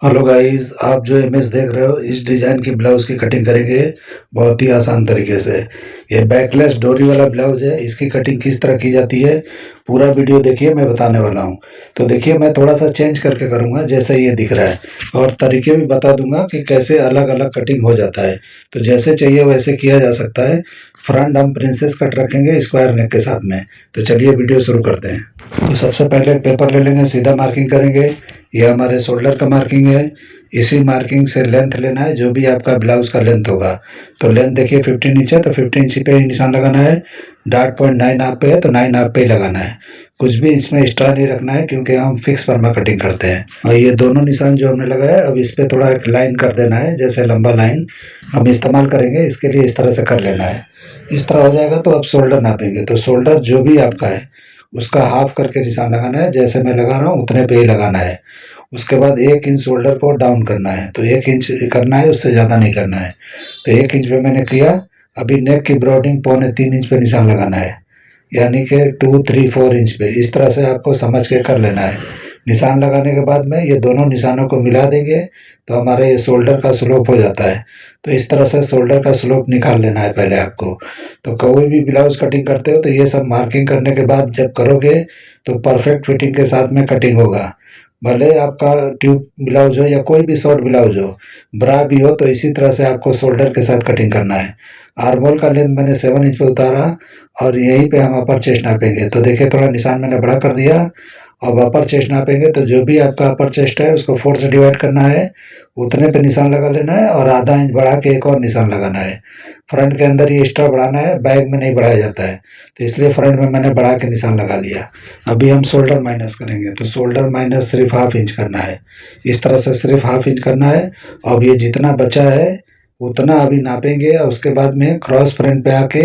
Hello guys, आप जो image देख रहे हो इस डिजाइन की ब्लाउज की कटिंग करेंगे बहुत ही आसान तरीके से। ये बैकलेस डोरी वाला ब्लाउज है। इसकी कटिंग किस तरह की जाती है पूरा वीडियो देखिए, मैं बताने वाला हूँ। तो देखिए, मैं थोड़ा सा चेंज करके करूँगा जैसे ये दिख रहा है, और तरीके भी बता दूंगा कि कैसे अलग अलग कटिंग हो जाता है। तो जैसे चाहिए वैसे किया जा सकता है। फ्रंट हम प्रिंसेस कट रखेंगे स्क्वायर नेक के साथ में। तो चलिए वीडियो शुरू करते हैं। तो सबसे पहले एक पेपर ले लेंगे, सीधा मार्किंग करेंगे। ये हमारे शोल्डर का मार्किंग है। इसी मार्किंग से लेंथ लेना है, जो भी आपका ब्लाउज का लेंथ होगा। तो लेंथ देखिए 15 इंच है, तो 15 इंच पे ही निशान लगाना है। डार्ट पॉइंट 9 आप पे है, तो 9 आप पे ही लगाना है। कुछ भी इसमें एक्स्ट्रा नहीं रखना है, क्योंकि हम फिक्स परमा कटिंग करते हैं। और ये दोनों निशान जो हमने लगाया, अब इस पे थोड़ा एक लाइन कर देना है, जैसे लंबा लाइन हम इस्तेमाल करेंगे। इसके लिए इस तरह से कर लेना है। इस तरह हो जाएगा तो अब शोल्डर नापेंगे। तो शोल्डर जो भी आपका है उसका हाफ करके निशान लगाना है। जैसे मैं लगा रहा हूँ उतने पे ही लगाना है। उसके बाद 1 इंच शोल्डर को डाउन करना है। तो 1 इंच करना है, उससे ज़्यादा नहीं करना है। तो 1 इंच पे मैंने किया। अभी नेक की ब्रॉडिंग 2.75 इंच पे निशान लगाना है, यानी कि 2, 3, 4 इंच पे। इस तरह से आपको समझ के कर लेना है। निशान लगाने के बाद में ये दोनों निशानों को मिला देंगे तो हमारे ये शोल्डर का स्लोप हो जाता है। तो इस तरह से शोल्डर का स्लोप निकाल लेना है पहले आपको। तो कोई भी ब्लाउज कटिंग करते हो तो ये सब मार्किंग करने के बाद जब करोगे तो परफेक्ट फिटिंग के साथ में कटिंग होगा। भले आपका ट्यूब ब्लाउज हो या कोई भी शॉर्ट ब्लाउज हो, ब्रा भी हो, तो इसी तरह से आपको शोल्डर के साथ कटिंग करना है। आर्मोल का लेंथ मैंने 7 इंच पे उतारा, और यहीं पे हम अपर चेस्ट नापेंगे। तो देखिए, थोड़ा निशान मैंने बड़ा कर दिया। अब अपर चेस्ट नापेंगे तो जो भी आपका अपर चेस्ट है उसको 4 से डिवाइड करना है, उतने पे निशान लगा लेना है, और आधा इंच बढ़ा के एक और निशान लगाना है। फ्रंट के अंदर ये एक्स्ट्रा बढ़ाना है, बैक में नहीं बढ़ाया जाता है, तो इसलिए फ्रंट में मैंने बढ़ा के निशान लगा लिया। अभी हम शोल्डर माइनस करेंगे। तो शोल्डर माइनस सिर्फ हाफ इंच करना है। इस तरह से सिर्फ हाफ इंच करना है। अब ये जितना बचा है उतना अभी नापेंगे, और उसके बाद में क्रॉस फ्रंट पे आके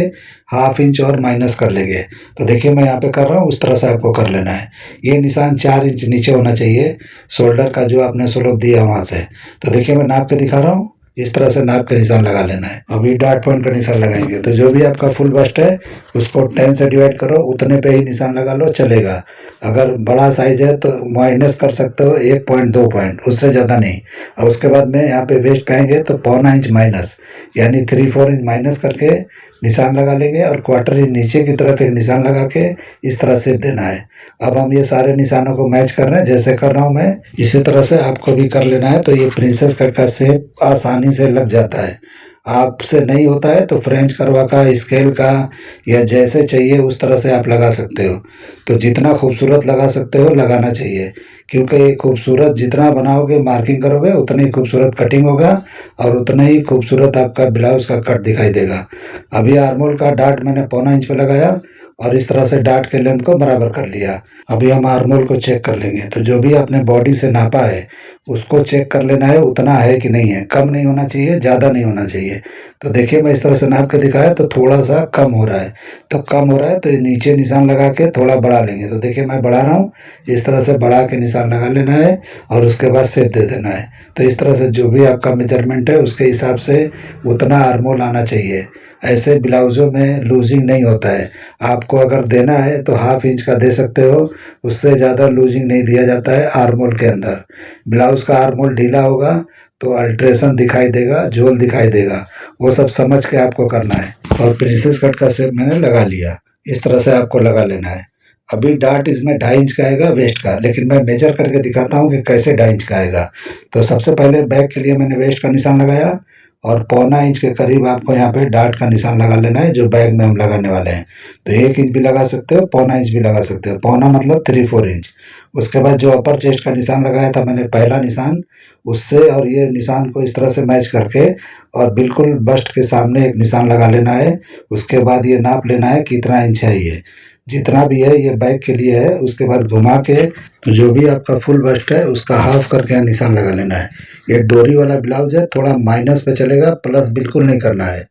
हाफ इंच और माइनस कर लेंगे। तो देखिए, मैं यहाँ पे कर रहा हूँ, उस तरह से आपको कर लेना है। ये निशान 4 इंच नीचे होना चाहिए शोल्डर का, जो आपने स्लोप दिया वहाँ से। तो देखिए, मैं नाप के दिखा रहा हूँ। इस तरह से नाप के निशान लगा लेना है। अभी डॉट पॉइंट का निशान लगाएंगे। तो जो भी आपका फुल बस्ट है उसको 10 से डिवाइड करो, उतने पे ही निशान लगा लो, चलेगा। अगर बड़ा साइज है तो माइनस कर सकते हो 1 पॉइंट 2 पॉइंट, उससे ज़्यादा नहीं। और उसके बाद में यहाँ पे वेस्ट पाएंगे तो 0.25 इंच माइनस, यानी 3-4 इंच माइनस करके निशान लगा लेंगे, और क्वार्टर इंच नीचे की तरफ एक निशान लगा के इस तरह से देना है। अब हम ये सारे निशानों को मैच कर रहे हैं, जैसे कर रहा हूँ मैं, इसी तरह से आपको भी कर लेना है। तो ये प्रिंसेस कट का शेप आसानी से लग जाता है। आपसे नहीं होता है तो फ्रेंच करवा का, स्केल का, या जैसे चाहिए उस तरह से आप लगा सकते हो। तो जितना खूबसूरत लगा सकते हो लगाना चाहिए, क्योंकि ये खूबसूरत जितना बनाओगे, मार्किंग करोगे, उतनी खूबसूरत कटिंग होगा, और उतना ही खूबसूरत आपका ब्लाउज का कट दिखाई देगा। अभी आर्मोल का डार्ट मैंने 0.25 इंच पे लगाया, और इस तरह से डार्ट के लेंथ को बराबर कर लिया। अभी हम आर्मोल को चेक कर लेंगे। तो जो भी आपने बॉडी से नापा है उसको चेक कर लेना है, उतना है कि नहीं है। कम नहीं होना चाहिए, ज़्यादा नहीं होना चाहिए। तो देखिए, मैं इस तरह से नाप के दिखाया तो थोड़ा सा कम हो रहा है। तो कम हो रहा है तो नीचे निशान लगा के थोड़ा बढ़ा लेंगे। तो देखिए, मैं बढ़ा रहा हूँ। इस तरह से बढ़ा के निशान लगा लेना है, और उसके बाद शेप दे देना है। तो इस तरह से जो भी आपका मेजरमेंट है उसके हिसाब से उतना आर्मोल आना चाहिए। ऐसे ब्लाउज़ों में लूजिंग नहीं होता है। आपको अगर देना है तो हाफ इंच का दे सकते हो, उससे ज़्यादा लूजिंग नहीं दिया जाता है आर्मोल के अंदर। ब्लाउज़ का आर्मोल ढीला होगा तो अल्ट्रेशन दिखाई देगा, झोल दिखाई देगा। वो सब समझ के आपको करना है। और प्रिंसेस कट का शेप मैंने लगा लिया। इस तरह से आपको लगा लेना है। अभी डार्ट इसमें 2.5 इंच का आएगा वेस्ट का, लेकिन मैं मेजर करके दिखाता हूँ कि कैसे 2.5 इंच का आएगा। तो सबसे पहले बैक के लिए मैंने वेस्ट का निशान लगाया, और 0.25 इंच के करीब आपको यहाँ पे डार्ट का निशान लगा लेना है, जो बैग में हम लगाने वाले हैं। तो 1 इंच भी लगा सकते हो, 0.25 इंच भी लगा सकते हो। पौना मतलब 3-4 इंच। उसके बाद जो अपर चेस्ट का निशान लगाया था मैंने, पहला निशान, उससे और ये निशान को इस तरह से मैच करके, और बिल्कुल बस्ट के सामने एक निशान लगा लेना है। उसके बाद ये नाप लेना है कितना इंच है। ये जितना भी है ये बैक के लिए है। उसके बाद घुमा के तो जो भी आपका फुल बस्ट है उसका हाफ करके निशान लगा लेना है। ये डोरी वाला ब्लाउज है, थोड़ा माइनस पे चलेगा, प्लस बिल्कुल नहीं करना है।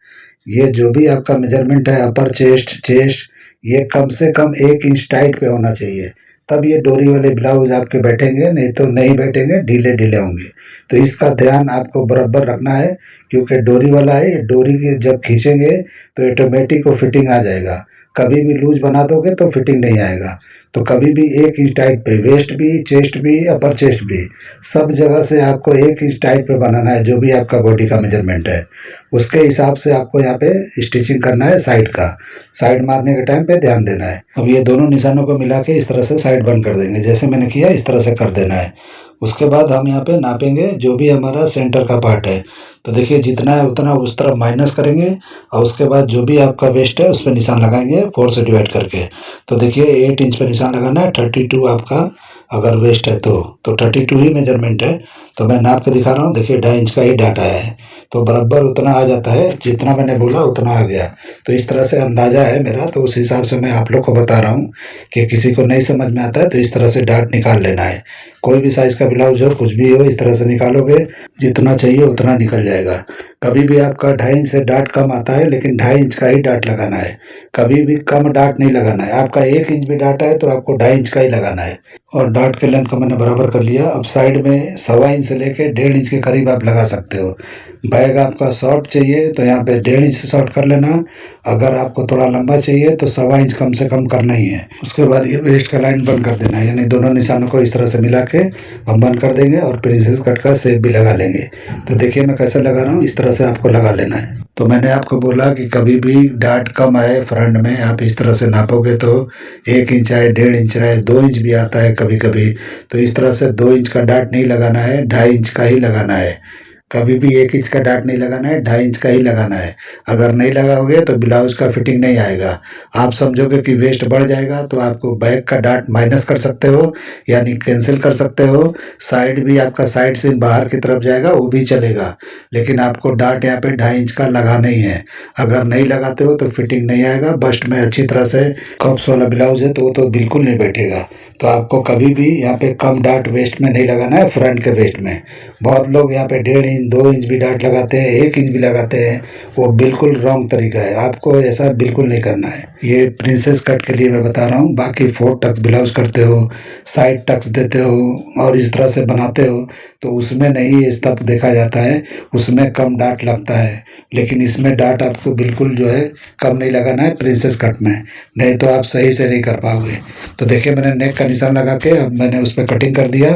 ये जो भी आपका मेजरमेंट है, अपर चेस्ट, चेस्ट, ये कम से कम 1 इंच टाइट पे होना चाहिए। तब ये डोरी वाले ब्लाउज आपके बैठेंगे, नहीं तो नहीं बैठेंगे, ढीले ढीले होंगे। तो इसका ध्यान आपको बराबर रखना है, क्योंकि डोरी वाला है। ये डोरी के जब खींचेंगे तो ऑटोमेटिक वो फिटिंग आ जाएगा। कभी भी लूज बना दोगे तो फिटिंग नहीं आएगा। तो कभी भी 1 इंच टाइट पे, वेस्ट भी, चेस्ट भी, अपर चेस्ट भी, सब जगह से आपको 1 इंच टाइट पे बनाना है। जो भी आपका बॉडी का मेजरमेंट है उसके हिसाब से आपको यहाँ पे स्टिचिंग करना है। साइड का, साइड मारने के टाइम पे ध्यान देना है। अब ये दोनों निशानों को मिला के इस तरह से साइड बंद कर देंगे, जैसे मैंने किया इस तरह से कर देना है। उसके बाद हम यहाँ पे नापेंगे जो भी हमारा सेंटर का पार्ट है। तो देखिए जितना है उतना उस तरफ माइनस करेंगे और उसके बाद जो भी आपका वेस्ट है उस पर निशान लगाएंगे 4 से डिवाइड करके। तो देखिए 8 इंच पे निशान लगाना है। 32 आपका अगर वेस्ट है तो 32 ही मेजरमेंट है। तो मैं नाप के दिखा रहा हूँ, देखिए 2.5 इंच का ही डाटा है, तो बराबर उतना आ जाता है। जितना मैंने बोला उतना आ गया। तो इस तरह से अंदाज़ा है मेरा, तो उस हिसाब से मैं आप लोग को बता रहा हूँ कि किसी को नहीं समझ में आता है तो इस तरह से डाट निकाल लेना है। कोई भी साइज़ का ब्लाउज हो, कुछ भी हो, इस तरह से निकालोगे जितना चाहिए उतना निकल जाएगा। कभी भी आपका 2.5 इंच से डाट कम आता है, लेकिन 2.5 इंच का ही डाट लगाना है। कभी भी कम डाट नहीं लगाना है। आपका 1 इंच भी डाट है तो आपको 2.5 इंच का ही लगाना है। और डाट के लेंथ को मैंने बराबर कर लिया। अब साइड में 1.25 इंच से लेके 1.5 इंच के करीब आप लगा सकते हो। बैग आपका शॉर्ट चाहिए तो यहाँ पे 1.5 इंच से शॉर्ट कर लेना। अगर आपको थोड़ा लंबा चाहिए तो 1.25 इंच कम से कम करना ही है। उसके बाद ये वेस्ट का लाइन बंद कर देना है, यानी दोनों निशानों को इस तरह से मिला के हम बंद कर देंगे और प्रिंसेस कट का शेप भी लगा लेंगे। तो देखिए मैं कैसे लगा रहा हूँ, इस तरह से आपको लगा लेना है। तो मैंने आपको बोला कि कभी भी डाट कम आए फ्रंट में, आप इस तरह से नापोगे तो 1 इंच आए, 1.5 इंच आए, 2 इंच भी आता है कभी कभी। तो इस तरह से 2 इंच का डाट नहीं लगाना है, 2.5 इंच का ही लगाना है। कभी भी 1 इंच का डाट नहीं लगाना है, 2.5 इंच का ही लगाना है। अगर नहीं लगाओगे तो ब्लाउज का फिटिंग नहीं आएगा। आप समझोगे कि वेस्ट बढ़ जाएगा तो आपको बैक का डाट माइनस कर सकते हो, यानी कैंसिल कर सकते हो। साइड भी आपका साइड से बाहर की तरफ जाएगा वो भी चलेगा, लेकिन आपको डाट यहाँ पे 2.5 इंच का लगाना ही है। अगर नहीं लगाते हो तो फिटिंग नहीं आएगा। बस्ट में अच्छी तरह से कप्स वाला ब्लाउज है तो वो तो बिल्कुल नहीं बैठेगा। तो आपको कभी भी यहाँ पे कम डाट वेस्ट में नहीं लगाना है, फ्रंट के वेस्ट में। बहुत लोग यहाँ पे 1.5 इंच 2 इंच भी डाट लगाते हैं, 1 इंच भी लगाते हैं, वो बिल्कुल रॉन्ग तरीका है। आपको ऐसा बिल्कुल नहीं करना है। ये प्रिंसेस कट के लिए मैं बता रहा हूँ। बाकी 4 टक्स ब्लाउज करते हो, साइड टक्स देते हो और इस तरह से बनाते हो तो उसमें नहीं ये सब देखा जाता है, उसमें कम डाट लगता है। लेकिन इसमें डाट आपको बिल्कुल जो है कम नहीं लगाना है प्रिंसेस कट में, नहीं तो आप सही से नहीं कर पाओगे। तो देखिए मैंने नेक का निशान लगा के अब मैंने उस पर कटिंग कर दिया।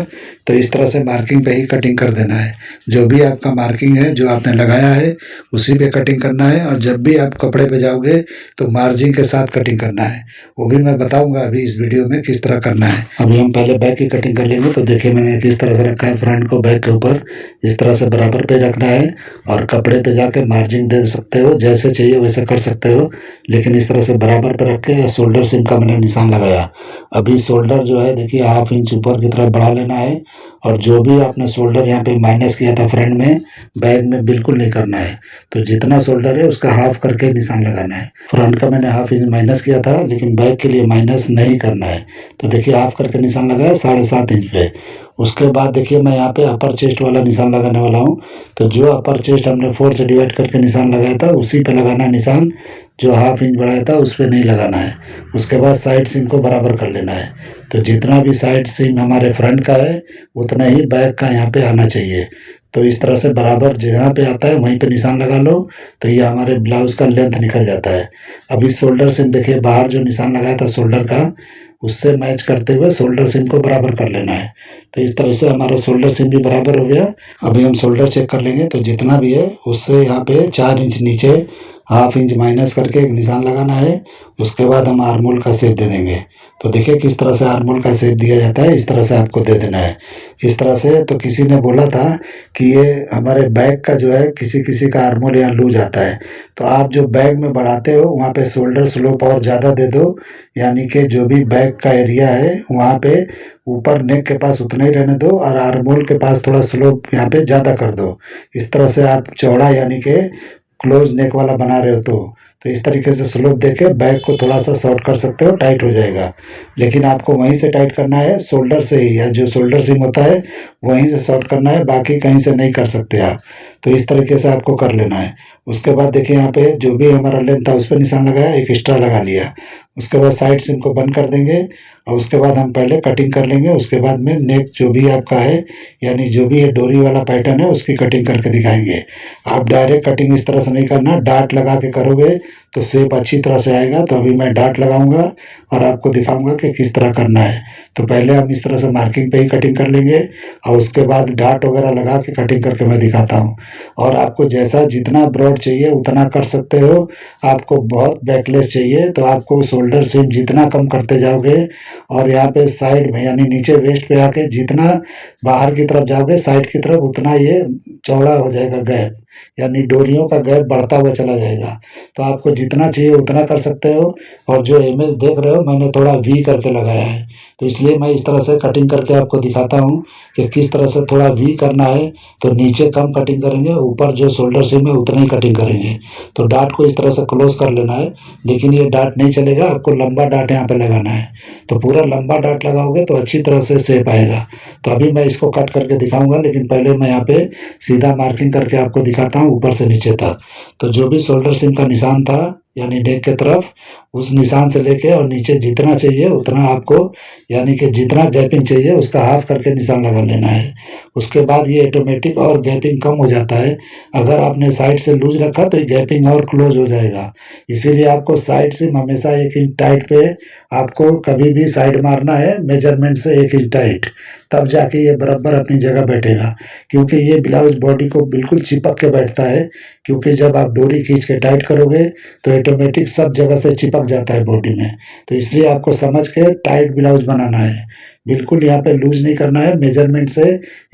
तो इस तरह से मार्किंग पे ही कटिंग कर देना है। जो भी आपका मार्किंग है जो आपने लगाया है उसी पे कटिंग करना है। और जब भी आप कपड़े पे जाओगे तो मार्जिन के साथ कटिंग करना है, वो भी मैं बताऊंगा अभी इस वीडियो में किस तरह करना है। अभी हम पहले बैक की कटिंग कर लेंगे। तो देखिए मैंने किस तरह से रखा है, फ्रंट को बैक के ऊपर इस तरह से बराबर पे रखना है और कपड़े पे जाके मार्जिन दे सकते हो, जैसे चाहिए वैसे कर सकते हो, लेकिन इस तरह से बराबर पे रख के शोल्डर सिम का मैंने निशान लगाया। अभी शोल्डर जो है देखिए 1/2 इंच ऊपर की तरफ बढ़ा लेना है। और जो भी आपने शोल्डर यहाँ पे माइनस किया था फ्रंट में, बैक में बिल्कुल नहीं करना है। तो जितना शोल्डर है उसका हाफ करके निशान लगाना है। फ्रंट का मैंने 1/2 इंच माइनस किया था, लेकिन बैक के लिए माइनस नहीं करना है। तो देखिए हाफ करके निशान लगाया 7.5 इंच पे। उसके बाद देखिए मैं यहाँ पे अपर चेस्ट वाला निशान लगाने वाला हूँ। तो जो अपर चेस्ट हमने 4 से डिवाइड करके निशान लगाया था उसी पे लगाना है निशान। जो 1/2 इंच बढ़ाया था उस पर नहीं लगाना है। उसके बाद साइड सीम को बराबर कर लेना है। तो जितना भी साइड सीम हमारे फ्रंट का है उतना ही बैक का यहाँ पे आना चाहिए। तो इस तरह से बराबर जहाँ पे आता है वहीं पे निशान लगा लो। तो ये हमारे ब्लाउज का लेंथ निकल जाता है। अभी शोल्डर सिम देखिए बाहर जो निशान लगाया था शोल्डर का, उससे मैच करते हुए शोल्डर सिम को बराबर कर लेना है। तो इस तरह से हमारा शोल्डर सिम भी बराबर हो गया। अभी हम शोल्डर चेक कर लेंगे। तो जितना भी है उससे यहाँ पे 4 इंच नीचे 1/2 इंच माइनस करके एक निशान लगाना है। उसके बाद हम आर्मोल का शेप दे देंगे। तो देखिए किस तरह से आर्मोल का शेप दिया जाता है, इस तरह से आपको दे देना है। इस तरह से तो किसी ने बोला था कि ये हमारे बैक का जो है किसी किसी का आर्मोल यहाँ लूज आता है। तो आप जो बैक में बढ़ाते हो वहाँ पे शोल्डर स्लोप और ज़्यादा दे दो, यानी कि जो भी बैक का एरिया है वहाँ पे ऊपर नेक के पास उतना ही रहने दो और आर्मोल के पास थोड़ा स्लोप यहाँ पे ज़्यादा कर दो। इस तरह से आप चौड़ा यानी कि क्लोज नेक वाला बना रहे हो तो इस तरीके से स्लोप देके बैक को थोड़ा सा शॉर्ट कर सकते हो, टाइट हो जाएगा। लेकिन आपको वहीं से टाइट करना है, शोल्डर से ही, या जो शोल्डर सिम होता है वहीं से शॉर्ट करना है, बाकी कहीं से नहीं कर सकते आप। तो इस तरीके से आपको कर लेना है। उसके बाद देखिए यहाँ पे जो भी हमारा लेंथ था उस पर निशान लगाया, एक एक्स्ट्रा लगा लिया। उसके बाद साइड से इनको बंद कर देंगे और उसके बाद हम पहले कटिंग कर लेंगे। उसके बाद में नेक जो भी आपका है, यानी जो भी ये डोरी वाला पैटर्न है उसकी कटिंग करके दिखाएंगे। आप डायरेक्ट कटिंग इस तरह से नहीं करना, डार्ट लगा के करोगे तो शेप अच्छी तरह से आएगा। तो अभी मैं डार्ट लगाऊंगा और आपको दिखाऊंगा कि किस तरह करना है। तो पहले हम इस तरह से मार्किंग पे ही कटिंग कर लेंगे और उसके बाद डार्ट वगैरह लगा के कटिंग करके मैं दिखाता हूँ। और आपको जैसा जितना ब्रॉड चाहिए उतना कर सकते हो। आपको बहुत बैकलेस चाहिए तो आपको शोल्डर सीम जितना कम करते जाओगे और यहाँ पे साइड में यानी नीचे वेस्ट पे आके जितना बाहर की तरफ जाओगे साइड की तरफ, उतना ये चौड़ा हो जाएगा गैप, यानी डोरियों का गैप बढ़ता हुआ चला जाएगा। तो आपको जितना चाहिए उतना कर सकते हो। और जो इमेज देख रहे हो मैंने थोड़ा वी करके लगाया है, तो इसलिए मैं इस तरह से कटिंग करके आपको दिखाता हूँ कि किस तरह से थोड़ा वी करना है। तो नीचे कम कटिंग करेंगे, ऊपर जो शोल्डर सीम है उतना ही कटिंग करेंगे। तो डार्ट को इस तरह से क्लोज कर लेना है, लेकिन ये डार्ट नहीं चलेगा, आपको लंबा डार्ट यहाँ पे लगाना है। तो पूरा लंबा डार्ट लगाओगे तो अच्छी तरह से शेप आएगा। तो अभी मैं इसको कट करके दिखाऊंगा, लेकिन पहले मैं यहाँ पे सीधा मार्किंग करके आपको दिखाता हूँ ऊपर से नीचे तक। तो जो भी शोल्डर सीम का निशान था यानी नेक की तरफ, उस निशान से लेके और नीचे जितना चाहिए उतना आपको, यानी कि जितना गैपिंग चाहिए उसका हाफ करके निशान लगा लेना है। उसके बाद ये ऑटोमेटिक और गैपिंग कम हो जाता है। अगर आपने साइड से लूज रखा तो ये गैपिंग और क्लोज हो जाएगा। इसीलिए आपको साइड से हमेशा 1 इंच टाइट पे आपको कभी भी साइड मारना है, मेजरमेंट से 1 इंच टाइट, तब जाके ये बराबर अपनी जगह बैठेगा। क्योंकि ये ब्लाउज बॉडी को बिल्कुल चिपक के बैठता है, क्योंकि जब आप डोरी खींच के टाइट करोगे तो ऑटोमेटिक सब जगह से चिपक जाता है बॉडी में। तो इसलिए आपको समझ के टाइट ब्लाउज बनाना है, बिल्कुल यहाँ पे लूज नहीं करना है, मेजरमेंट से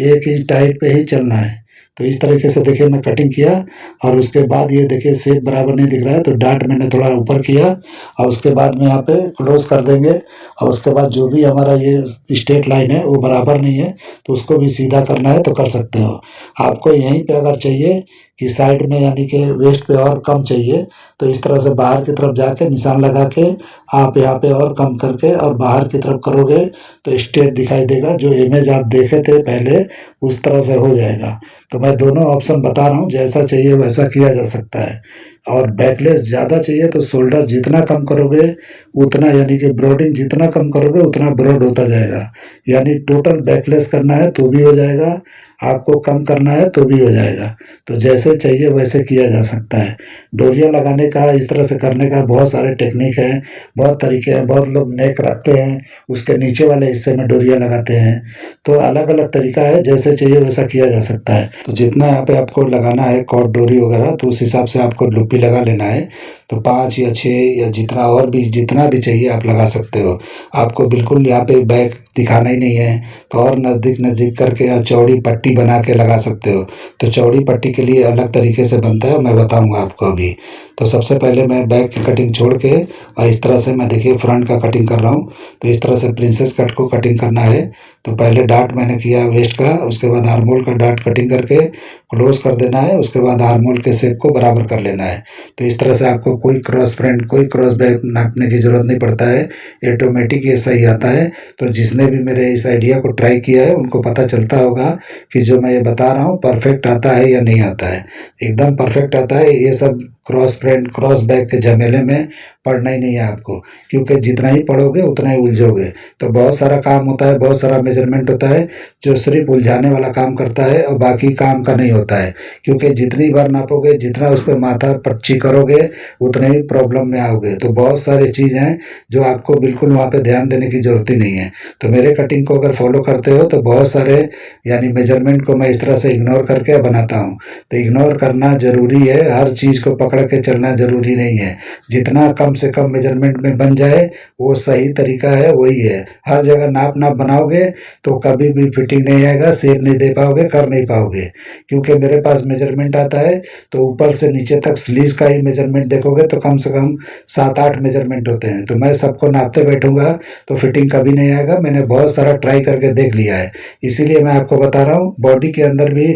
1 इंच टाइट पे ही चलना है। तो इस तरीके से देखिए मैं कटिंग किया और उसके बाद ये देखिए शेप बराबर नहीं दिख रहा है तो डार्ट मैंने थोड़ा ऊपर किया और उसके बाद में यहाँ पे क्लोज कर देंगे। और उसके बाद जो भी हमारा ये स्ट्रेट लाइन है वो बराबर नहीं है तो उसको भी सीधा करना है तो कर सकते हो। आपको यहीं पे अगर चाहिए कि साइड में यानी कि वेस्ट पे और कम चाहिए तो इस तरह से बाहर की तरफ जाके निशान लगा के आप यहाँ पे और कम करके और बाहर की तरफ करोगे तो स्ट्रेट दिखाई देगा। जो इमेज आप देखे थे पहले उस तरह से हो जाएगा। तो मैं दोनों ऑप्शन बता रहा हूँ, जैसा चाहिए वैसा किया जा सकता है। और बैकलेस ज़्यादा चाहिए तो शोल्डर जितना कम करोगे उतना, यानी कि ब्रॉडिंग जितना कम करोगे उतना ब्रॉड होता जाएगा। यानी टोटल बैकलेस करना है तो भी हो जाएगा, आपको कम करना है तो भी हो जाएगा। तो जैसे चाहिए वैसे किया जा सकता है। डोरियाँ लगाने का, इस तरह से करने का बहुत सारे टेक्निक हैं, बहुत तरीके हैं। बहुत लोग नेक रखते हैं, उसके नीचे वाले हिस्से में डोरियाँ लगाते हैं। तो अलग अलग तरीका है, जैसे चाहिए वैसा किया जा सकता है। तो जितना यहाँ पे आपको लगाना है कॉर्ड डोरी वगैरह तो उस हिसाब से आपको लुप्पी लगा लेना है। तो 5 या 6 या जितना और भी जितना भी चाहिए आप लगा सकते हो। आपको बिल्कुल यहाँ पे बैक दिखाना ही नहीं है तो और नज़दीक नज़दीक करके या चौड़ी पट्टी बना के लगा सकते हो। तो चौड़ी पट्टी के लिए अलग तरीके से बनता है, मैं बताऊंगा आपको अभी। तो सबसे पहले मैं बैक की कटिंग छोड़ के और इस तरह से मैं देखिए फ्रंट का कटिंग कर रहा हूँ। तो इस तरह से प्रिंसेस कट को कटिंग करना है। तो पहले डार्ट मैंने किया वेस्ट का, उसके बाद आर्मोल का डार्ट कटिंग करके क्लोज कर देना है। उसके बाद आर्मोल के शेप को बराबर कर लेना है। तो इस तरह से आपको कोई क्रॉस फ्रंट कोई क्रॉस बैक नापने की ज़रूरत नहीं पड़ता है, ऑटोमेटिक ये सही आता है। तो जिसने भी मेरे इस आइडिया को ट्राई किया है उनको पता चलता होगा कि जो मैं ये बता रहा हूँ परफेक्ट आता है या नहीं आता है। एकदम परफेक्ट आता है। ये सब क्रॉस फ्रंट क्रॉस बैक के झमेले में पढ़ना ही नहीं है आपको, क्योंकि जितना ही पढ़ोगे उतना ही उलझोगे। तो बहुत सारा काम होता है, बहुत सारा मेजरमेंट होता है जो सिर्फ उलझाने वाला काम करता है और बाकी काम का नहीं होता है। क्योंकि जितनी बार नापोगे, जितना उस पर माथा पच्ची करोगे उतने ही प्रॉब्लम में आओगे। तो बहुत सारी चीज़ हैं जो आपको बिल्कुल वहाँ पे ध्यान देने की ज़रूरत ही नहीं है। तो मेरे कटिंग को अगर फॉलो करते हो तो बहुत सारे यानी मेजरमेंट को मैं इस तरह से इग्नोर करके बनाता हूँ। तो इग्नोर करना ज़रूरी है, हर चीज़ को पकड़ के चलना ज़रूरी नहीं है। जितना कम से कम मेजरमेंट में बन जाए वो सही तरीका है, वही है। हर जगह नाप नाप बनाओगे तो कभी भी फिटिंग नहीं आएगा, शेप नहीं दे पाओगे, कर नहीं पाओगे। क्योंकि मेरे पास मेजरमेंट आता है तो ऊपर से नीचे तक स्लीव्स का ही मेजरमेंट देखोगे तो कम से कम 7-8 मेजरमेंट होते हैं। तो मैं सबको नापते बैठूंगा तो फिटिंग कभी नहीं आएगा। मैंने बहुत सारा ट्राई करके देख लिया है, इसीलिए मैं आपको बता रहा हूँ। बॉडी के अंदर भी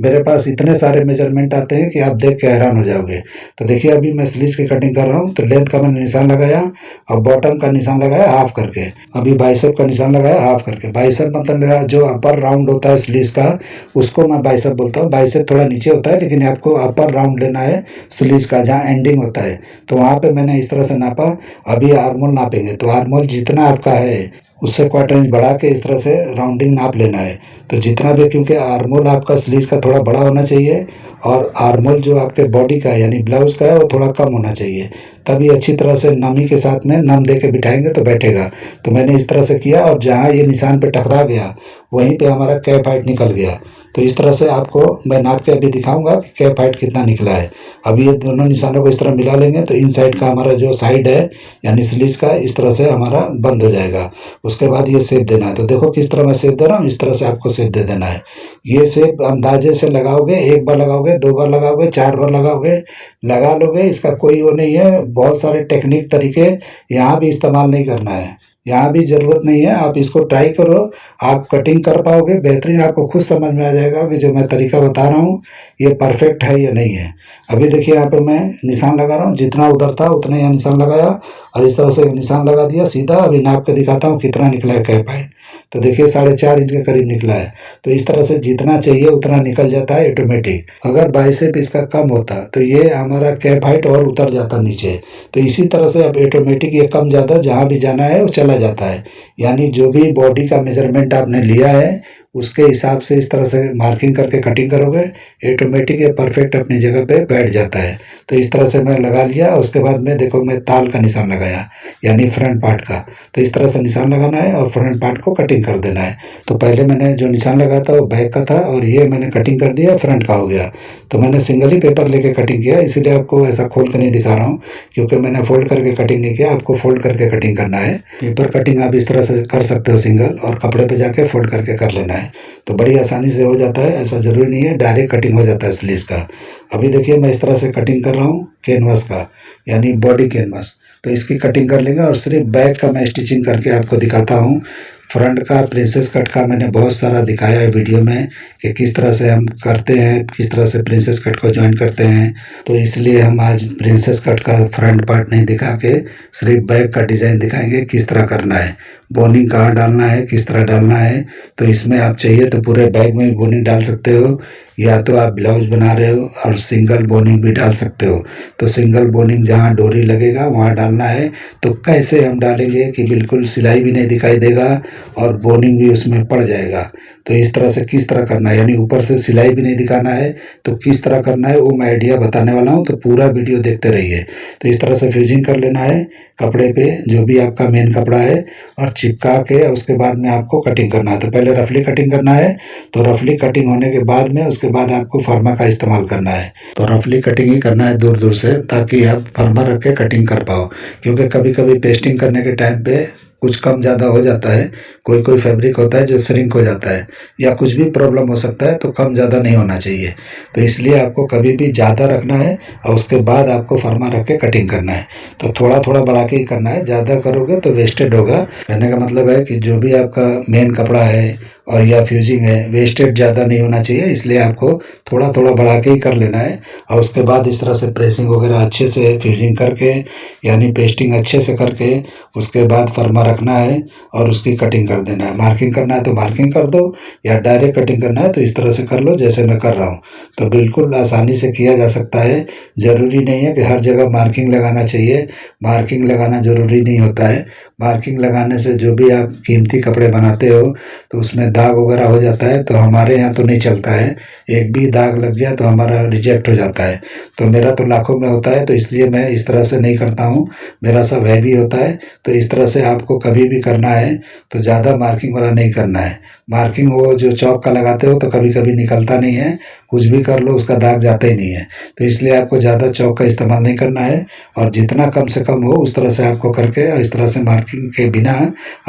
मेरे पास इतने सारे मेजरमेंट आते हैं कि आप देख के हैरान हो जाओगे। तो देखिए अभी मैं स्लीव्स की कटिंग कर रहा हूँ। तो लेंथ का मैंने निशान लगाया और बॉटम का निशान लगाया हाफ करके। अभी बाइसेप का निशान लगाया हाफ करके। बाइसेप मतलब मेरा जो अपर राउंड होता है स्लीव्स का, उसको मैं बाइसेप बोलता हूँ। बाइसेप थोड़ा नीचे होता है, लेकिन आपको अपर राउंड लेना है स्लीव्स का, जहाँ एंडिंग होता है। तो वहाँ पे मैंने इस तरह से नापा। अभी आर्मोल नापेंगे, तो आर्मोल जितना आपका है उससे क्वार्टर इंच बढ़ा के इस तरह से राउंडिंग नाप लेना है। तो जितना भी, क्योंकि आर्मोल आपका स्लीव्स का थोड़ा बड़ा होना चाहिए और आर्मोल जो आपके बॉडी का है यानी ब्लाउज का है वो थोड़ा कम होना चाहिए, तभी अच्छी तरह से नमी के साथ में नम दे के बिठाएंगे तो बैठेगा। तो मैंने इस तरह से किया और जहाँ ये निशान पे टकरा गया वहीं पे हमारा कैप हाइट निकल गया। तो इस तरह से आपको मैं नाप के अभी दिखाऊंगा कि कैप हाइट कितना निकला है। अभी ये दोनों निशानों को इस तरह मिला लेंगे तो इन साइड का हमारा जो साइड है यानी स्लीव्स का इस तरह से हमारा बंद हो जाएगा। उसके बाद ये शेप देना है। तो देखो किस तरह मैं शेप दे रहा हूँ, इस तरह से आपको शेप दे देना है। ये शेप अंदाजे से लगाओगे, एक बार लगाओगे, दो बार लगाओगे, चार बार लगाओगे, लगा लोगे। इसका कोई वो नहीं है। बहुत सारे टेक्निक तरीके यहाँ भी इस्तेमाल नहीं करना है, यहाँ भी ज़रूरत नहीं है। आप इसको ट्राई करो, आप कटिंग कर पाओगे बेहतरीन। आपको खुद समझ में आ जाएगा कि जो मैं तरीका बता रहा हूँ ये परफेक्ट है या नहीं है। अभी देखिए यहाँ पे मैं निशान लगा रहा हूँ, जितना उधर था उतना यहाँ निशान लगाया और इस तरह से निशान लगा दिया सीधा। अभी नाप के दिखाता हूँ कितना निकला है कैप हाइट। तो देखिए 4.5 इंच के करीब निकला है। तो इस तरह से जितना चाहिए उतना निकल जाता है ऑटोमेटिक। अगर बाइसेप इसका कम होता तो ये हमारा कैप हाइट और उतर जाता नीचे। तो इसी तरह से अब ऑटोमेटिक ये कम ज़्यादा जहाँ भी जाना है वो चला जाता है। यानी जो भी बॉडी का मेजरमेंट आपने लिया है उसके हिसाब से इस तरह से मार्किंग करके कटिंग करोगे, ऑटोमेटिक ये परफेक्ट अपनी जगह पे बैठ जाता है। तो इस तरह से मैं लगा लिया। उसके बाद में देखो मैं ताल का निशान लगाया यानी फ्रंट पार्ट का। तो इस तरह से निशान लगाना है और फ्रंट पार्ट को कटिंग कर देना है। तो पहले मैंने जो निशान लगाया था वो बैक का था और ये मैंने कटिंग कर दिया, फ्रंट का हो गया। तो मैंने सिंगल ही पेपर लेके कटिंग किया, इसीलिए आपको ऐसा खोल कर नहीं दिखा रहा हूँ, क्योंकि मैंने फोल्ड करके कटिंग नहीं किया। आपको फोल्ड करके कटिंग करना है। पेपर कटिंग आप इस तरह से कर सकते हो सिंगल, और कपड़े पे जाके फोल्ड करके कर लेना है। तो बड़ी आसानी से हो जाता है, ऐसा ज़रूरी नहीं है डायरेक्ट कटिंग हो जाता है स्लीव्स का। अभी देखिए मैं इस तरह से कटिंग कर रहा हूँ कैनवास का यानी बॉडी कैनवास। तो इसकी कटिंग कर लेंगे और सिर्फ बैक का मैं स्टिचिंग करके आपको दिखाता हूँ। फ्रंट का प्रिंसेस कट का मैंने बहुत सारा दिखाया है वीडियो में कि किस तरह से हम करते हैं, किस तरह से प्रिंसेस कट को ज्वाइन करते हैं। तो इसलिए हम आज प्रिंसेस कट का फ्रंट पार्ट नहीं दिखा के सिर्फ बैक का डिज़ाइन दिखाएंगे, किस तरह करना है, बोनिंग कहाँ डालना है, किस तरह डालना है। तो इसमें आप चाहिए तो पूरे बैग में भी बोनिंग डाल सकते हो, या तो आप ब्लाउज बना रहे हो और सिंगल बोनिंग भी डाल सकते हो। तो सिंगल बोनिंग जहाँ डोरी लगेगा वहाँ डालना है। तो कैसे हम डालेंगे कि बिल्कुल सिलाई भी नहीं दिखाई देगा और बोनिंग भी उसमें पड़ जाएगा। तो इस तरह से किस तरह करना है, यानी ऊपर से सिलाई भी नहीं दिखाना है, तो किस तरह करना है वो मैं आइडिया बताने वाला हूँ। तो पूरा वीडियो देखते रहिए। तो इस तरह से फ्यूजिंग कर लेना है कपड़े पे, जो भी आपका मेन कपड़ा है, और चिपका के उसके बाद में आपको कटिंग करना है। तो पहले रफली कटिंग करना है। तो रफली कटिंग होने के बाद में उसके बाद आपको फर्मा का इस्तेमाल करना है। तो रफली कटिंग ही करना है दूर दूर से, ताकि आप फर्मा रख के कटिंग कर पाओ। क्योंकि कभी कभी पेस्टिंग करने के टाइम पे कुछ कम ज़्यादा हो जाता है, कोई कोई फैब्रिक होता है जो श्रिंक हो जाता है, या कुछ भी प्रॉब्लम हो सकता है। तो कम ज़्यादा नहीं होना चाहिए। तो इसलिए आपको कभी भी ज़्यादा रखना है और उसके बाद आपको फर्मा रख के कटिंग करना है। तो थोड़ा थोड़ा बढ़ा के ही करना है, ज़्यादा करोगे तो वेस्टेड होगा। कहने का मतलब है कि जो भी आपका मेन कपड़ा है और या फ्यूजिंग है, वेस्टेज ज़्यादा नहीं होना चाहिए। इसलिए आपको थोड़ा थोड़ा बढ़ा के ही कर लेना है। और उसके बाद इस तरह से प्रेसिंग वगैरह अच्छे से फ्यूजिंग करके यानी पेस्टिंग अच्छे से करके उसके बाद फर्मा रखना है और उसकी कटिंग कर देना है। मार्किंग करना है तो मार्किंग कर दो, या डायरेक्ट कटिंग करना है तो इस तरह से कर लो जैसे मैं कर रहा हूँ। तो बिल्कुल आसानी से किया जा सकता है। ज़रूरी नहीं है कि हर जगह मार्किंग लगाना चाहिए। मार्किंग लगाना ज़रूरी नहीं होता है। मार्किंग लगाने से जो भी आप कीमती कपड़े बनाते हो तो उसमें दाग वगैरह हो जाता है। तो हमारे यहाँ तो नहीं चलता है, एक भी दाग लग गया तो हमारा रिजेक्ट हो जाता है। तो मेरा तो लाखों में होता है, तो इसलिए मैं इस तरह से नहीं करता हूँ। मेरा सब हैवी होता है। तो इस तरह से आपको कभी भी करना है तो ज़्यादा मार्किंग वाला नहीं करना है। मार्किंग वो जो चौक का लगाते हो तो कभी कभी निकलता नहीं है, कुछ भी कर लो उसका दाग जाता ही नहीं है। तो इसलिए आपको ज़्यादा चौक का इस्तेमाल नहीं करना है, और जितना कम से कम हो उस तरह से आपको करके इस तरह से मार्किंग के बिना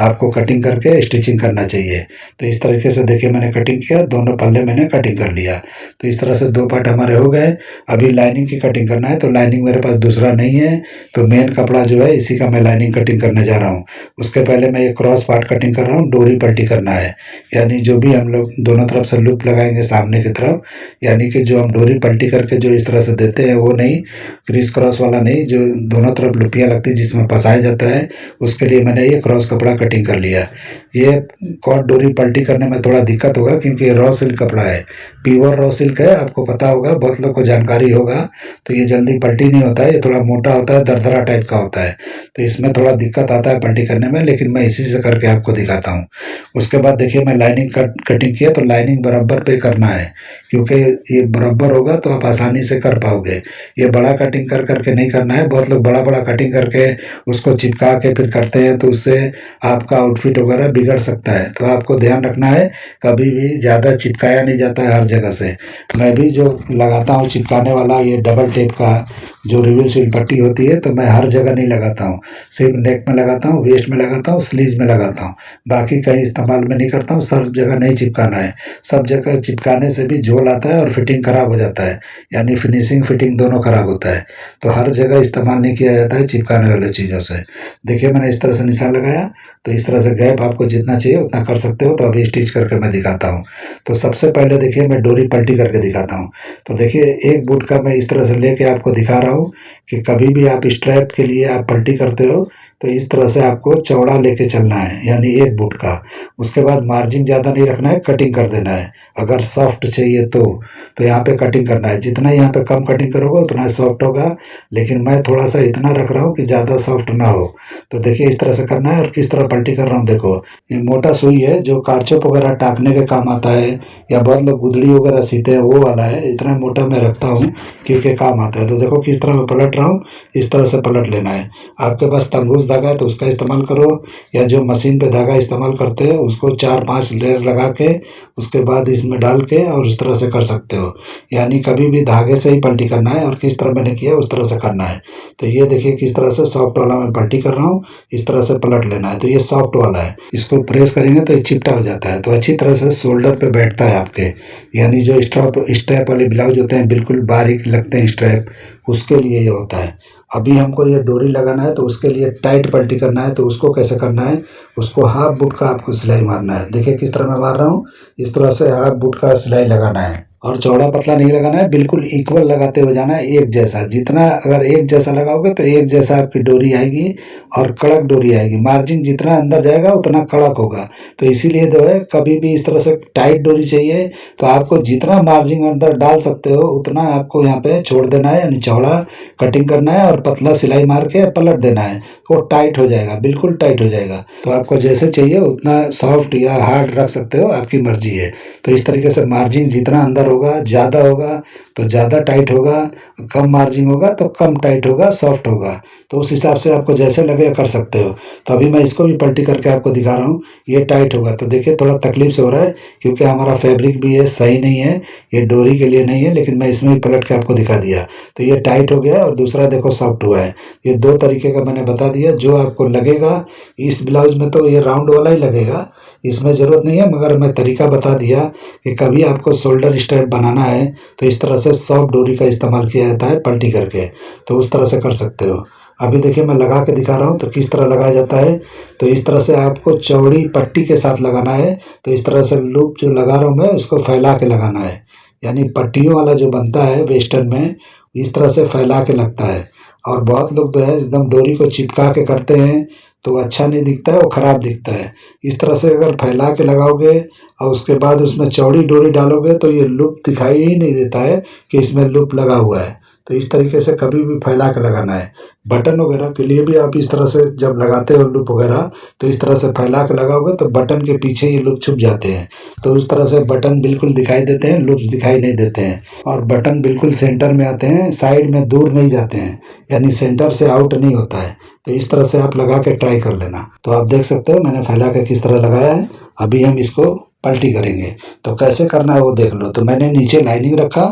आपको कटिंग करके स्टिचिंग करना चाहिए। तो इस तरीके से देखिए मैंने कटिंग किया, दोनों पल्ले मैंने कटिंग कर लिया। तो इस तरह से दो पार्ट हमारे हो गए। अभी लाइनिंग की कटिंग करना है। तो लाइनिंग मेरे पास दूसरा नहीं है, तो मेन कपड़ा जो है इसी का मैं लाइनिंग कटिंग करने जा रहा हूँ। उसके पहले मैं ये क्रॉस पार्ट कटिंग कर रहा हूँ, डोरी पल्टी करना है। यानी जो भी हम लोग दोनों तरफ से लूप लगाएंगे सामने की तरफ, यानी कि जो हम डोरी पलटी करके जो इस तरह से देते हैं वो नहीं, क्रिस क्रॉस वाला नहीं, जो दोनों तरफ लुपियाँ लगती है जिसमें फंसाया जाता है, उसके लिए मैंने ये क्रॉस कपड़ा कटिंग कर लिया। ये कॉर्ड डोरी पलटी करने में थोड़ा दिक्कत होगा क्योंकि ये रॉ सिल्क कपड़ा है, प्योर रॉ सिल्क है, आपको पता होगा, बहुत लोग को जानकारी होगा। तो ये जल्दी पलटी नहीं होता है, ये थोड़ा मोटा होता है, दरदरा टाइप का होता है, तो इसमें थोड़ा दिक्कत आता है पलटी करने में, लेकिन मैं इसी से करके आपको दिखाता हूँ। उसके बाद देखिए मैं लाइनिंग कटिंग किया, तो लाइनिंग बराबर पे करना है, क्योंकि ये बराबर होगा तो आप आसानी से कर पाओगे। ये बड़ा कटिंग कर करके नहीं करना है, बहुत लोग बड़ा बड़ा कटिंग करके उसको चिपका के फिर करते हैं, तो उससे आपका आउटफिट वगैरह बिगड़ सकता है। तो आपको ध्यान रखना है, कभी भी ज़्यादा चिपकाया नहीं जाता है हर जगह से। मैं भी जो लगाता हूँ चिपकाने वाला, ये डबल टेप का जो रिवील सील पट्टी होती है, तो मैं हर जगह नहीं लगाता हूँ, सिर्फ नेक में लगाता हूँ, वेस्ट में लगाता हूँ, स्लीव में लगाता हूँ, बाकी कहीं इस्तेमाल में नहीं करता हूँ। सब जगह नहीं चिपकाना है, सब जगह चिपकाने से भी झोल आता है और फिटिंग खराब हो जाता है, यानी फिनिशिंग फिटिंग दोनों खराब होता है। तो हर जगह इस्तेमाल नहीं किया जाता है चिपकाने वाली चीज़ों से। देखिए मैंने इस तरह से निशान लगाया, तो इस तरह से गैप आपको जितना चाहिए उतना कर सकते हो। तो अभी स्टिच करके मैं दिखाता हूँ। तो सबसे पहले देखिए मैं डोरी पलटी करके दिखाता हूँ। तो देखिए एक बूट का मैं इस तरह से लेके आपको दिखा रहा हूँ कि कभी भी आप स्ट्रैप के लिए आप पलटी करते हो तो इस तरह से आपको चौड़ा लेके चलना है, यानी एक बूट का। उसके बाद मार्जिन ज़्यादा नहीं रखना है, कटिंग कर देना है। अगर सॉफ्ट चाहिए तो यहाँ पे कटिंग करना है, जितना यहाँ पे कम कटिंग करोगे उतना सॉफ्ट होगा, लेकिन मैं थोड़ा सा इतना रख रहा हूँ कि ज़्यादा सॉफ्ट ना हो। तो देखिए इस तरह से करना है। और किस तरह पलटी कर रहा हूँ देखो, ये मोटा सुई है जो कारचोप वगैरह टाकने के काम आता है, या बहुत लोग गुदड़ी वगैरह सीते हैं, वो वाला है। इतना मोटा मैं रखता हूँ क्योंकि काम आता है। तो देखो किस तरह मैं पलट रहा हूँ, इस तरह से पलट लेना है। आपके पास तंगूस धागा है तो उसका इस्तेमाल करो, या जो मशीन पे धागा इस्तेमाल करते हैं उसको 4-5 लेयर लगा के उसके बाद इसमें डाल के और इस तरह से कर सकते हो। यानी कभी भी धागे से ही पलटी करना है, और किस तरह मैंने किया उस तरह से करना है। तो ये देखिए किस तरह से सॉफ्ट वाला मैं पलटी कर रहा हूँ, इस तरह से पलट लेना है। तो ये सॉफ्ट वाला है, इसको प्रेस करेंगे तो ये चिपटा हो जाता है, तो अच्छी तरह से शोल्डर पे बैठता है आपके। यानी जो स्ट्रैप वाले ब्लाउज होते हैं बिल्कुल बारीक लगते हैं स्ट्रैप, उसके लिए ये होता है। अभी हमको ये डोरी लगाना है तो उसके लिए टाइट पलटी करना है। तो उसको कैसे करना है, उसको हाफ बूट का आपको सिलाई मारना है। देखिए किस तरह मैं मार रहा हूँ, इस तरह से हाफ बूट का सिलाई लगाना है, और चौड़ा पतला नहीं लगाना है, बिल्कुल इक्वल लगाते हुए जाना है, एक जैसा। जितना अगर एक जैसा लगाओगे तो एक जैसा आपकी डोरी आएगी और कड़क डोरी आएगी। मार्जिन जितना अंदर जाएगा उतना कड़क होगा। तो इसीलिए जो है कभी भी इस तरह से टाइट डोरी चाहिए तो आपको जितना मार्जिन अंदर डाल सकते हो उतना आपको यहाँ पे छोड़ देना है, यानी चौड़ा कटिंग करना है और पतला सिलाई मार के पलट देना है। वो टाइट हो जाएगा, बिल्कुल टाइट हो जाएगा। तो आपको जैसे चाहिए उतना सॉफ्ट या हार्ड रख सकते हो, आपकी मर्जी है। तो इस तरीके से मार्जिन जितना अंदर होगा, ज़्यादा होगा तो ज़्यादा टाइट होगा, कम मार्जिन होगा तो कम टाइट होगा, सॉफ्ट होगा। तो उस हिसाब से आपको जैसे लगे कर सकते हो। तो अभी मैं इसको भी पलटी करके आपको दिखा रहा हूँ। ये टाइट होगा तो देखिए थोड़ा तकलीफ से हो रहा है क्योंकि हमारा फैब्रिक भी है सही नहीं है, ये डोरी के लिए नहीं है, लेकिन मैं इसमें भी पलट के आपको दिखा दिया। तो ये टाइट हो गया और दूसरा देखो सॉफ्ट हुआ है। ये दो तरीके का मैंने बता दिया, जो आपको लगेगा। इस ब्लाउज में तो ये राउंड वाला ही लगेगा, इसमें ज़रूरत नहीं है, मगर मैं तरीका बता दिया कि कभी आपको शोल्डर स्ट्रैप बनाना है तो इस तरह से सॉफ्ट डोरी का इस्तेमाल किया जाता है पलटी करके, तो उस तरह से कर सकते हो। अभी देखिए मैं लगा के दिखा रहा हूँ तो किस तरह लगाया जाता है। तो इस तरह से आपको चौड़ी पट्टी के साथ लगाना है। तो इस तरह से लूप जो लगा रहा हूँ मैं उसको फैला के लगाना है, यानी पट्टियों वाला जो बनता है वेस्टर्न में इस तरह से फैला के लगता है। और बहुत लोग जो है एकदम डोरी को चिपका के करते हैं तो अच्छा नहीं दिखता है, वो ख़राब दिखता है। इस तरह से अगर फैला के लगाओगे और उसके बाद उसमें चौड़ी डोरी डालोगे तो ये लूप दिखाई ही नहीं देता है कि इसमें लूप लगा हुआ है। तो इस तरीके से कभी भी फैला के लगाना है। बटन वगैरह के लिए भी आप इस तरह से जब लगाते हो लूप वगैरह तो इस तरह से फैला के लगाओगे तो बटन के पीछे ये लूप छुप जाते हैं। तो उस तरह से बटन बिल्कुल दिखाई देते हैं, लूप दिखाई नहीं देते हैं, और बटन बिल्कुल सेंटर में आते हैं, साइड में दूर नहीं जाते हैं, यानी सेंटर से आउट नहीं होता है। तो इस तरह से आप लगा के ट्राई कर लेना। तो आप देख सकते हो मैंने फैला के किस तरह लगाया है। अभी हम इसको पलटी करेंगे तो कैसे करना है वो देख लो। तो मैंने नीचे लाइनिंग रखा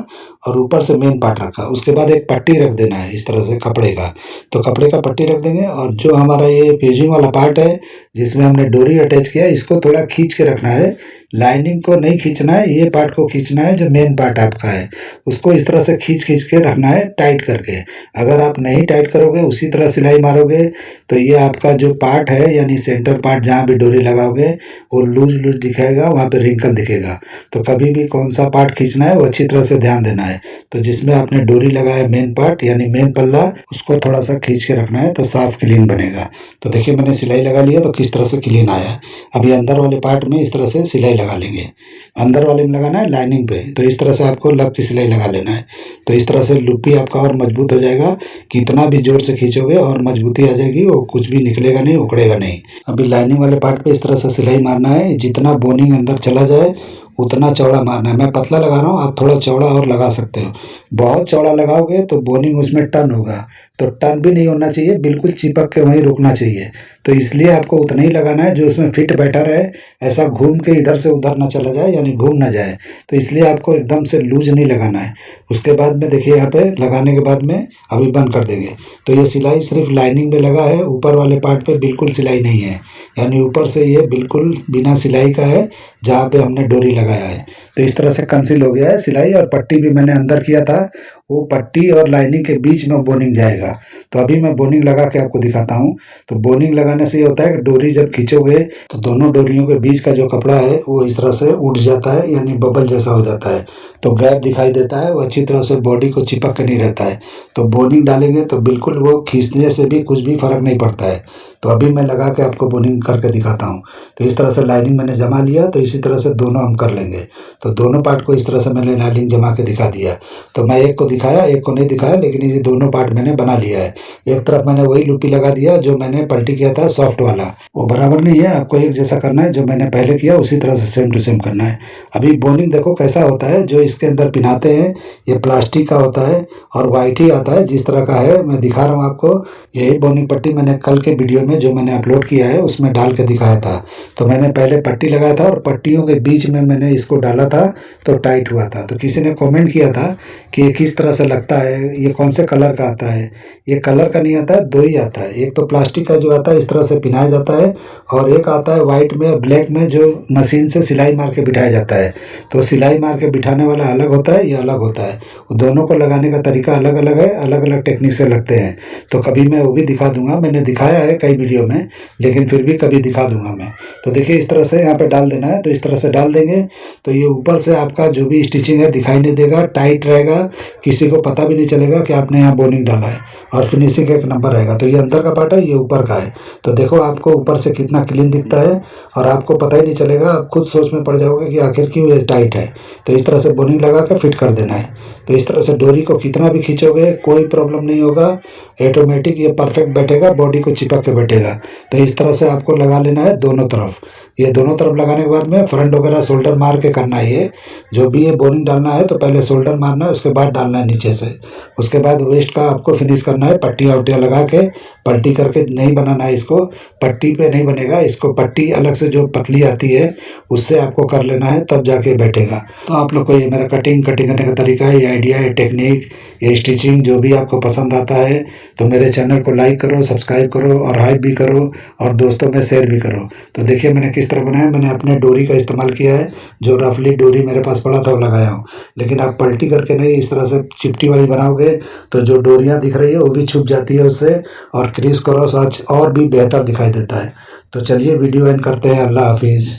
और ऊपर से मेन पार्ट रखा, उसके बाद एक पट्टी रख देना है इस तरह से कपड़े का। तो कपड़े का पट्टी रख देंगे, और जो हमारा ये पेजिंग वाला पार्ट है जिसमें हमने डोरी अटैच किया इसको थोड़ा खींच के रखना है, लाइनिंग को नहीं खींचना है, ये पार्ट को खींचना है जो मेन पार्ट आपका है, उसको इस तरह से खींच खींच के रखना है टाइट करके। अगर आप नहीं टाइट करोगे, उसी तरह सिलाई मारोगे, तो ये आपका जो पार्ट है यानी सेंटर पार्ट जहाँ भी डोरी लगाओगे वो लूज लूज दिखेगा, वहाँ पे रिंकल दिखेगा। तो कभी भी कौन सा पार्ट खींचना है वो अच्छी तरह से ध्यान देना है। तो जिसमें आपने डोरी लगाया मेन पार्ट यानी मेन पल्ला, उसको थोड़ा सा खींच के रखना है तो साफ क्लीन बनेगा। तो देखिए मैंने सिलाई लगा लिया तो किस तरह से क्लीन आया। अभी अंदर वाले पार्ट में इस तरह से सिलाई लगा लेंगे। अंदर वाले में लगाना है लाइनिंग पे, तो इस तरह से आपको लब की सिलाई लगा लेना है। तो इस तरह से लुप्पी आपका और मजबूत हो जाएगा। कितना भी जोर से खींचोगे और मजबूती आ जाएगी, वो कुछ भी निकलेगा नहीं, उखड़ेगा नहीं। अभी लाइनिंग वाले पार्ट पे इस तरह से सिलाई मारना है, जितना बोनिंग अंदर चला जाए उतना चौड़ा मारना है। मैं पतला लगा रहा हूँ, आप थोड़ा चौड़ा और लगा सकते हो। बहुत चौड़ा लगाओगे तो बोनिंग उसमें टर्न होगा, तो टर्न भी नहीं होना चाहिए, बिल्कुल चिपक के वहीं रुकना चाहिए। तो इसलिए आपको उतना ही लगाना है जो उसमें फिट बैठा रहे, ऐसा घूम के इधर से उधर ना चला जाए यानी घूम ना जाए। तो इसलिए आपको एकदम से लूज नहीं लगाना है। उसके बाद में देखिए यहाँ पे लगाने के बाद में अभी बंद कर देंगे। तो ये सिलाई सिर्फ लाइनिंग में लगा है, ऊपर वाले पार्ट पे बिल्कुल सिलाई नहीं है, यानी ऊपर से ये बिल्कुल बिना सिलाई का है जहाँ पे हमने डोरी लगाया है। तो इस तरह से कंसील हो गया है। सिलाई और पट्टी भी मैंने अंदर किया था, वो पट्टी और लाइनिंग के बीच में बोनिंग जाएगा। तो अभी मैं बोनिंग लगा के आपको दिखाता हूँ। तो बोनिंग लगाने से ये होता है कि डोरी जब खींचोगे तो दोनों डोरियों के बीच का जो कपड़ा है वो इस तरह से उठ जाता है, यानी बबल जैसा हो जाता है, तो गैप दिखाई देता है, वो अच्छी तरह से बॉडी को चिपक के नहीं रहता है। तो बोनिंग डालेंगे तो बिल्कुल वो खींचने से भी कुछ भी फर्क नहीं पड़ता है। तो अभी मैं लगा के आपको बोनिंग करके दिखाता हूँ। तो इस तरह से लाइनिंग मैंने जमा लिया, तो इसी तरह से दोनों हम कर लेंगे। तो दोनों पार्ट को इस तरह से मैंने लाइनिंग जमा के दिखा दिया। तो मैं एक को दिखाया, एक को नहीं दिखाया, लेकिन ये दोनों पार्ट मैंने बना लिया है। एक तरफ मैंने वही लुपी लगा दिया जो मैंने पलटी किया था सॉफ्ट वाला, वो बराबर नहीं है, आपको एक जैसा करना है। जो मैंने पहले किया उसी तरह से सेम टू सेम करना है। अभी बोनिंग देखो कैसा होता है, जो इसके अंदर पिनाते हैं ये प्लास्टिक का होता है और वाइट ही आता है, जिस तरह का है मैं दिखा रहा हूँ आपको। यही बोनिंग पट्टी मैंने कल के वीडियो में जो मैंने अपलोड किया है उसमें डाल के दिखाया था। तो मैंने पहले पट्टी लगाया था और पट्टियों के बीच में मैंने इसको डाला था तो टाइट हुआ था। तो किसी ने कमेंट किया था कि ये किस तरह से लगता है, ये कौन से कलर का आता है। ये कलर का नहीं आता है, दो ही आता है। एक तो प्लास्टिक का जो आता है इस तरह से पिनाया जाता है, और एक आता है वाइट में ब्लैक में जो मशीन से सिलाई मार के बिठाया जाता है। तो सिलाई मार के बिठाने वाला अलग होता है, ये अलग होता है। दोनों को लगाने का तरीका अलग अलग है, अलग अलग टेक्निक से लगते हैं। तो कभी मैं वो भी दिखा दूंगा, मैंने दिखाया है कई वीडियो में, लेकिन फिर भी कभी दिखा दूंगा मैं। तो देखिए इस तरह से यहाँ पे डाल देना है। तो इस तरह से डाल देंगे तो ये ऊपर से आपका जो भी स्टिचिंग है दिखाई नहीं देगा, टाइट रहेगा, किसी को पता भी नहीं चलेगा कि आपने यहाँ बोनिंग डाला है, और फिनिशिंग एक नंबर रहेगा। तो ये अंदर का पार्ट है, ये ऊपर का है। तो देखो आपको ऊपर से कितना क्लीन दिखता है और आपको पता ही नहीं चलेगा, आप खुद सोच में पड़ जाओगे कि आखिर क्यों ये टाइट है। तो इस तरह से बोनिंग लगा कर फिट कर देना है। तो इस तरह से डोरी को कितना भी खींचोगे कोई प्रॉब्लम नहीं होगा, ऑटोमेटिक ये परफेक्ट बैठेगा, बॉडी को चिपक के बैठेगा। तो इस तरह से आपको लगा लेना है दोनों तरफ। ये दोनों तरफ लगाने के बाद में फ्रंट वगैरह शोल्डर मार के करना है। ये जो भी ये बोनिंग डालना है तो पहले शोल्डर मारना है, उसके बाद डालना है नीचे से। उसके बाद वेस्ट का आपको फिनिश करना है, पट्टियाँ वट्टियाँ लगा के, पट्टी करके नहीं बनाना है इसको, पट्टी पे नहीं बनेगा इसको, पट्टी अलग से जो पतली आती है उससे आपको कर लेना है, तब जाके बैठेगा। तो आप लोग को ये मेरा कटिंग करने का तरीका है, ये आइडिया, ये टेक्निक, ये स्टिचिंग जो भी आपको पसंद आता है तो मेरे चैनल को लाइक करो, सब्सक्राइब करो और हाइप भी करो और दोस्तों में शेयर भी करो। तो देखिए मैंने किस तरह बनाया, मैंने अपने डोरी का इस्तेमाल किया है, जो रफली डोरी मेरे पास पड़ा था वो लगाया हूँ। लेकिन आप पलटी करके नहीं, इस तरह से चिपटी वाली बनाओगे तो जो डोरियाँ दिख रही है वो भी छुप जाती है उससे, और क्रीज क्रॉस आज और भी बेहतर दिखाई देता है। तो चलिए वीडियो एंड करते हैं। अल्लाह हाफिज़।